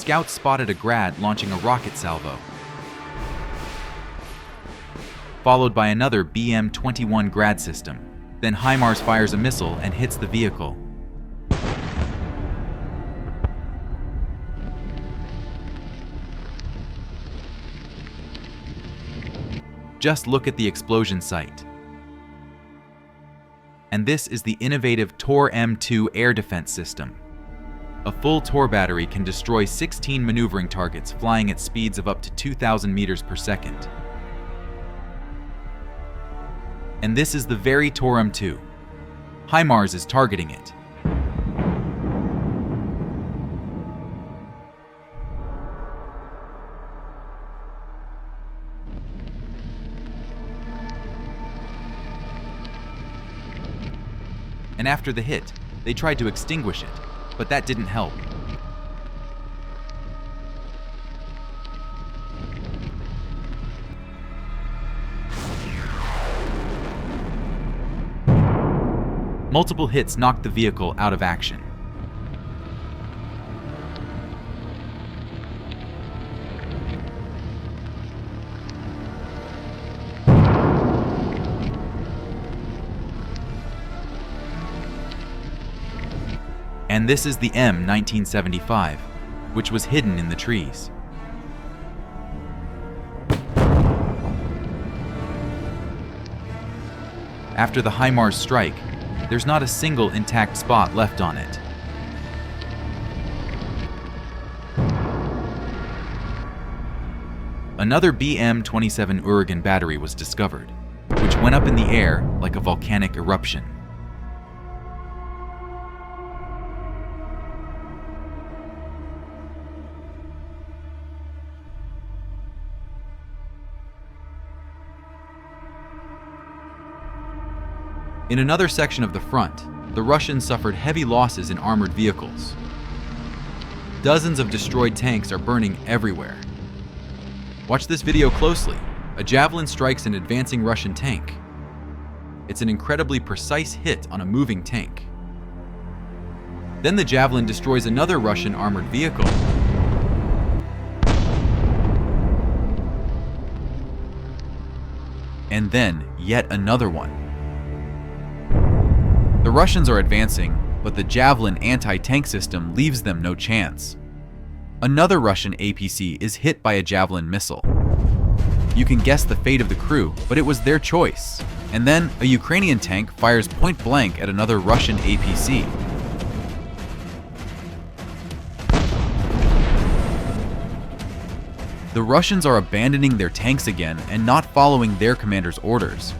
scouts spotted a Grad launching a rocket salvo, followed by another BM-21 Grad system. Then HIMARS fires a missile and hits the vehicle. Just look at the explosion site. And this is the innovative Tor M2 air defense system. A full Tor battery can destroy 16 maneuvering targets flying at speeds of up to 2,000 meters per second. And this is the very Tor M2. HIMARS is targeting it. And after the hit, they tried to extinguish it, but that didn't help. Multiple hits knocked the vehicle out of action. And this is the M1975, which was hidden in the trees. After the HIMARS strike, there's not a single intact spot left on it. Another BM-27 Uragan battery was discovered, which went up in the air like a volcanic eruption. In another section of the front, the Russians suffered heavy losses in armored vehicles. Dozens of destroyed tanks are burning everywhere. Watch this video closely. A javelin strikes an advancing Russian tank. It's an incredibly precise hit on a moving tank. Then the javelin destroys another Russian armored vehicle. And then yet another one. The Russians are advancing, but the Javelin anti-tank system leaves them no chance. Another Russian APC is hit by a Javelin missile. You can guess the fate of the crew, but it was their choice. And then a Ukrainian tank fires point blank at another Russian APC. The Russians are abandoning their tanks again and not following their commander's orders.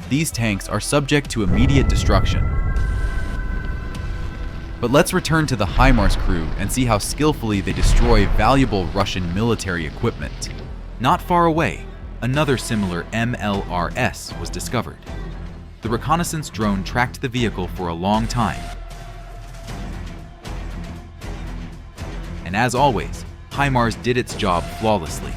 These tanks are subject to immediate destruction. But let's return to the HIMARS crew and see how skillfully they destroy valuable Russian military equipment. Not far away, another similar MLRS was discovered. The reconnaissance drone tracked the vehicle for a long time. And as always, HIMARS did its job flawlessly.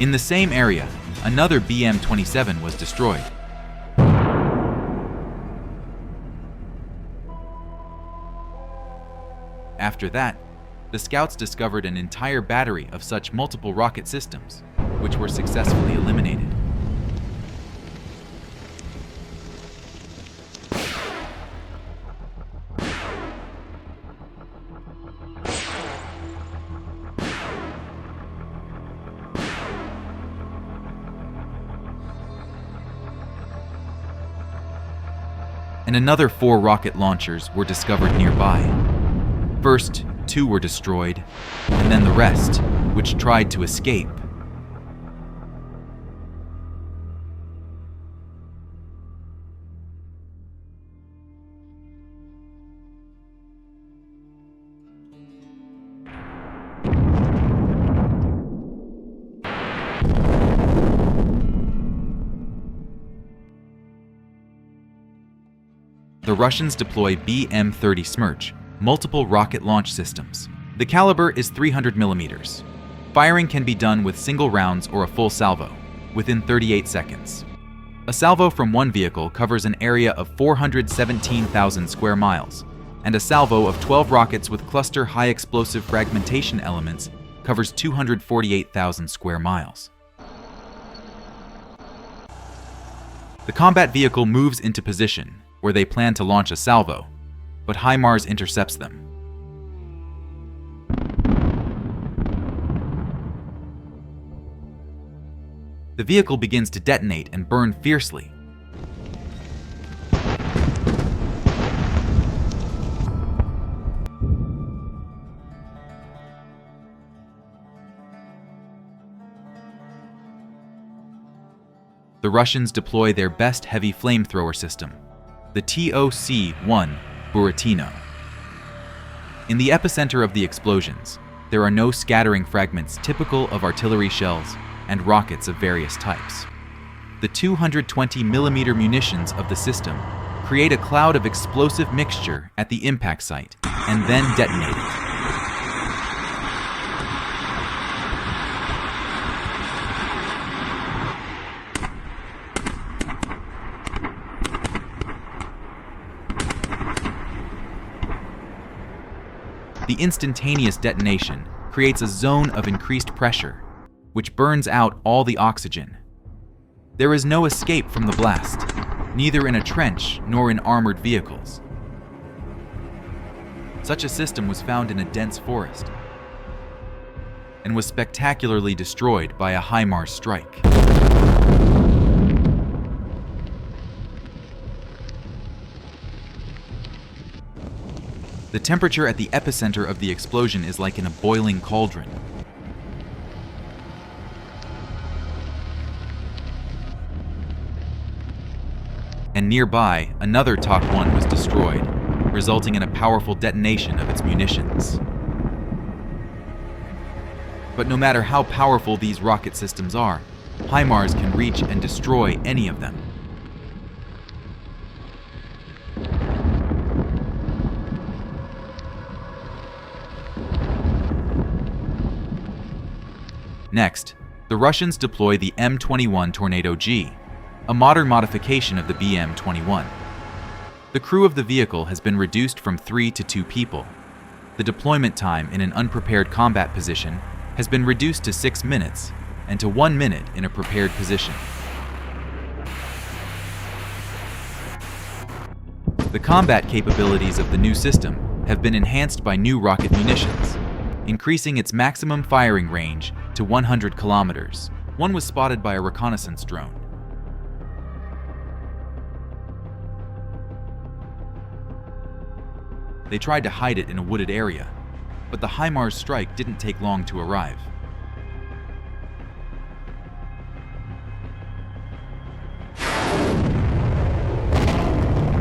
In the same area, another BM-27 was destroyed. After that, the scouts discovered an entire battery of such multiple rocket systems, which were successfully eliminated. And another 4 rocket launchers were discovered nearby. First, 2 were destroyed, and then the rest, which tried to escape. The Russians deploy BM-30 Smerch, multiple rocket launch systems. The caliber is 300 millimeters. Firing can be done with single rounds or a full salvo, within 38 seconds. A salvo from one vehicle covers an area of 417,000 square miles, and a salvo of 12 rockets with cluster high explosive fragmentation elements covers 248,000 square miles. The combat vehicle moves into position, where they plan to launch a salvo, but HIMARS intercepts them. The vehicle begins to detonate and burn fiercely. The Russians deploy their best heavy flamethrower system, the TOC-1 Buratino. In the epicenter of the explosions, there are no scattering fragments typical of artillery shells and rockets of various types. The 220mm munitions of the system create a cloud of explosive mixture at the impact site and then detonate it. The instantaneous detonation creates a zone of increased pressure, which burns out all the oxygen. There is no escape from the blast, neither in a trench nor in armored vehicles. Such a system was found in a dense forest and was spectacularly destroyed by a HIMARS strike. The temperature at the epicenter of the explosion is like in a boiling cauldron. And nearby, another TOC-1 was destroyed, resulting in a powerful detonation of its munitions. But no matter how powerful these rocket systems are, HIMARS can reach and destroy any of them. Next, the Russians deploy the M21 Tornado G, a modern modification of the BM-21. The crew of the vehicle has been reduced from 3 to 2 people. The deployment time in an unprepared combat position has been reduced to 6 minutes and to 1 minute in a prepared position. The combat capabilities of the new system have been enhanced by new rocket munitions, increasing its maximum firing range to 100 kilometers. One was spotted by a reconnaissance drone. They tried to hide it in a wooded area, but the HIMARS strike didn't take long to arrive.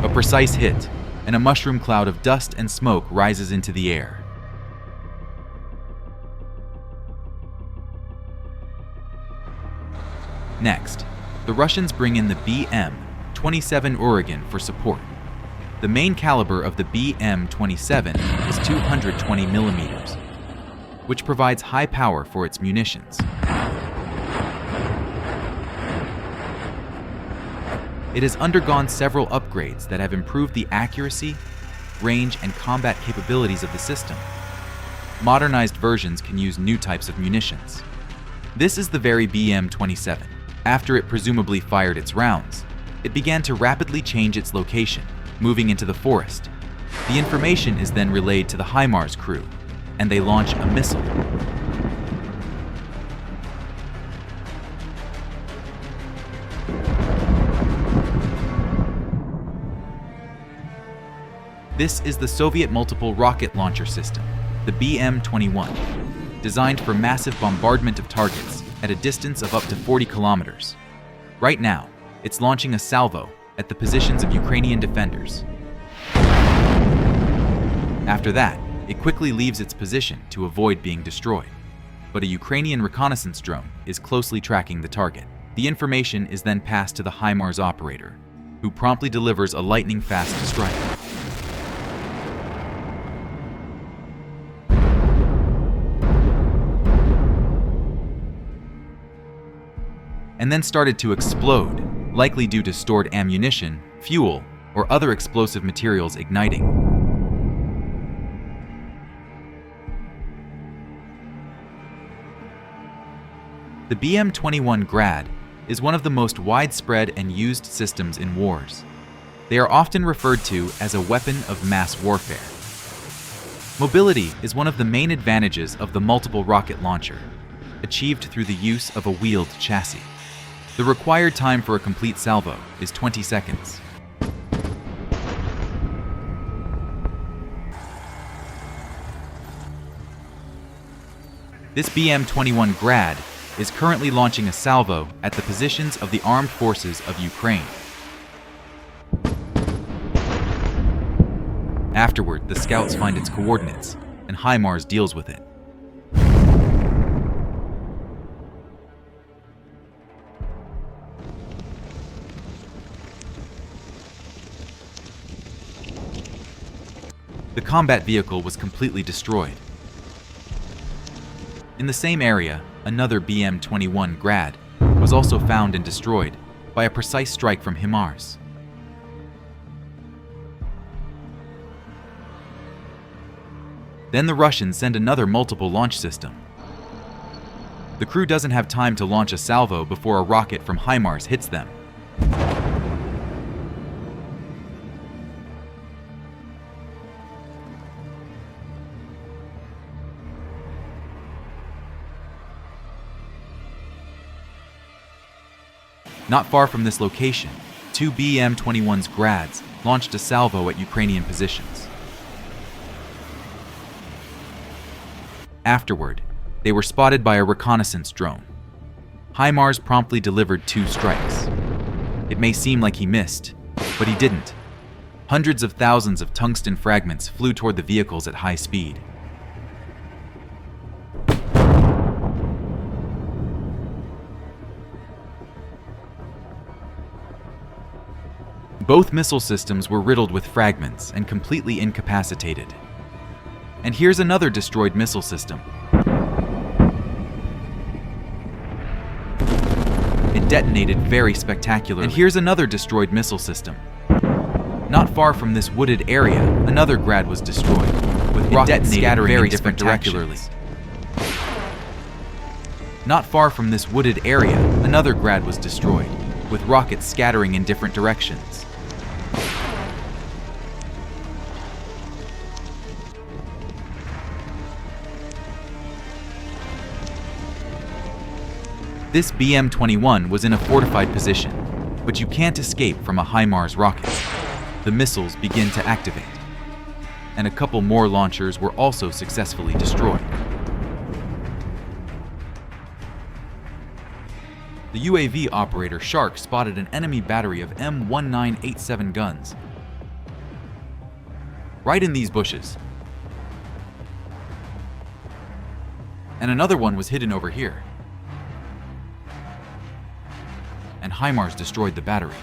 A precise hit, and a mushroom cloud of dust and smoke rises into the air. Next, the Russians bring in the BM-27 Oregon for support. The main caliber of the BM-27 is 220 millimeters, which provides high power for its munitions. It has undergone several upgrades that have improved the accuracy, range, and combat capabilities of the system. Modernized versions can use new types of munitions. This is the very BM-27. After it presumably fired its rounds, it began to rapidly change its location, moving into the forest. The information is then relayed to the HIMARS crew, and they launch a missile. This is the Soviet multiple rocket launcher system, the BM-21, designed for massive bombardment of targets at a distance of up to 40 kilometers. Right now, it's launching a salvo at the positions of Ukrainian defenders. After that, it quickly leaves its position to avoid being destroyed. But a Ukrainian reconnaissance drone is closely tracking the target. The information is then passed to the HIMARS operator, who promptly delivers a lightning-fast strike. And then started to explode, likely due to stored ammunition, fuel, or other explosive materials igniting. The BM-21 Grad is one of the most widespread and used systems in wars. They are often referred to as a weapon of mass warfare. Mobility is one of the main advantages of the multiple rocket launcher, achieved through the use of a wheeled chassis. The required time for a complete salvo is 20 seconds. This BM-21 Grad is currently launching a salvo at the positions of the armed forces of Ukraine. Afterward, the scouts find its coordinates, and HIMARS deals with it. The combat vehicle was completely destroyed. In the same area, another BM-21 Grad was also found and destroyed by a precise strike from HIMARS. Then the Russians send another multiple launch system. The crew doesn't have time to launch a salvo before a rocket from HIMARS hits them. Not far from this location, two BM-21's Grads launched a salvo at Ukrainian positions. Afterward, they were spotted by a reconnaissance drone. HIMARS promptly delivered 2 strikes. It may seem like he missed, but he didn't. Hundreds of thousands of tungsten fragments flew toward the vehicles at high speed. Both missile systems were riddled with fragments and completely incapacitated. And here's another destroyed missile system. It detonated very spectacularly. And here's another destroyed missile system. Not far from this wooded area, another Grad was destroyed, with rockets scattering very in different directions. Not far from this wooded area, another Grad was destroyed, with rockets scattering in different directions. This BM-21 was in a fortified position, but you can't escape from a HIMARS rocket. The missiles begin to activate, and a couple more launchers were also successfully destroyed. The UAV operator Shark spotted an enemy battery of M1987 guns right in these bushes, and another one was hidden over here. And HIMARS destroyed the battery.